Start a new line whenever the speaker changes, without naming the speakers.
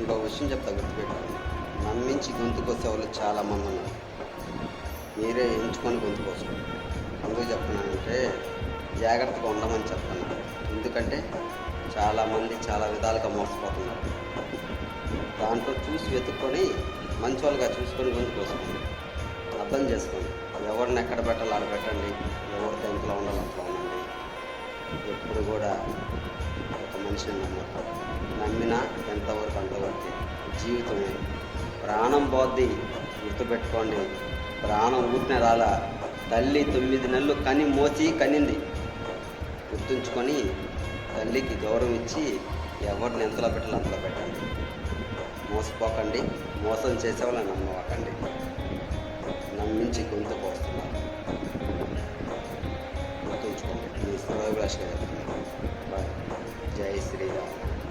ఇంకో విషయం చెప్తా, గుర్తుపెట్టుకోండి. నమ్మించి గొంతు కోసే వాళ్ళు చాలామంది ఉన్నారు. మీరే ఎంచుకొని గొంతు కోసుకోండి. ఎందుకు చెప్తున్నానంటే జాగ్రత్తగా ఉండమని చెప్తున్నాను. ఎందుకంటే చాలామంది చాలా విధాలుగా మోసపోతున్నారు. దాంట్లో చూసి వెతుక్కొని మంచోళ్ళుగా చూసుకొని గొంతు కోసుకోండి. అర్థం చేసుకోండి. ఎవరిని ఎక్కడ పెట్టాలో ఆడ పెట్టండి. ఎవరితో ఎంతలో ఉండాలో అట్లా ఉండండి. ఎప్పుడు కూడా ఒక మనిషిని నమ్మకం. నమ్మినా ఎంతవరకు అంతవరకు. జీవితమే ప్రాణం పోద్ది, గుర్తుపెట్టుకోండి. ప్రాణం ఊరినే రాలా. తల్లి 9 నెలలు కనింది. గుర్తుంచుకొని తల్లికి గౌరవం ఇచ్చి ఎవరిని ఎంతలో పెట్టాలో అంతలో పెట్టండి. మోసపోకండి. మోసం చేసేవాళ్ళని నమ్మకండి. నమ్మించి గొంతు కోస్తున్నారు. గుర్తుంచుకోండి. మీ శ్రేయోభిలాషిగా చెప్తున్నాను. బాయ్. జై శ్రీరామ్.